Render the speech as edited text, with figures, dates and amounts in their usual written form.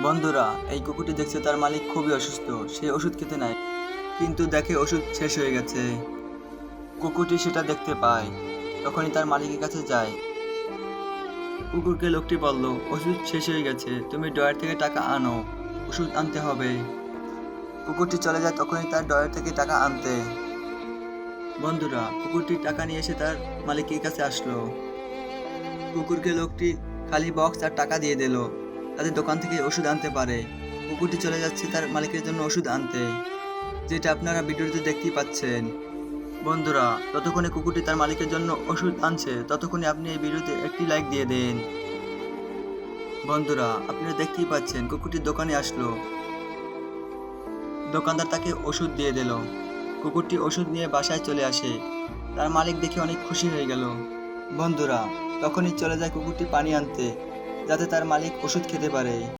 বন্ধুরা, এই কুকুরটি দেখছে তার মালিক খুবই অসুস্থ, সে ওষুধ খেতে নেয়, কিন্তু দেখে ওষুধ শেষ হয়ে গেছে। কুকুরটি সেটা দেখতে পায়, তখনই তার মালিকের কাছে যায়। কুকুরকে লোকটি বলল, ওষুধ শেষ হয়ে গেছে, তুমি ড্রয়ার থেকে টাকা আনো, ওষুধ আনতে হবে। কুকুরটি চলে যায় তখনই তার ড্রয়ার থেকে টাকা আনতে। বন্ধুরা, কুকুরটি টাকা নিয়ে এসে তার মালিকের কাছে আসলো। কুকুরকে লোকটি খালি বক্স আর টাকা দিয়ে দিল, যাতে দোকান থেকে ওষুধ আনতে পারে। কুকুরটি চলে যাচ্ছে তার মালিকের জন্য ওষুধ আনতে, যেটা আপনারা ভিডিওতে দেখতেই পাচ্ছেন। বন্ধুরা, ততক্ষণে কুকুরটি তার মালিকের জন্য ওষুধ আনছে, ততক্ষণে আপনি এই ভিডিওতে একটি লাইক দিয়ে দেন। বন্ধুরা, আপনারা দেখতেই পাচ্ছেন কুকুরটি দোকানে আসলো, দোকানদার তাকে ওষুধ দিয়ে দিল। কুকুরটি ওষুধ নিয়ে বাসায় চলে আসে, তার মালিক দেখে অনেক খুশি হয়ে গেল। বন্ধুরা, তখনই চলে যায় কুকুরটি পানি আনতে, যাতে তার মালিক ওষুধ খেতে পারে।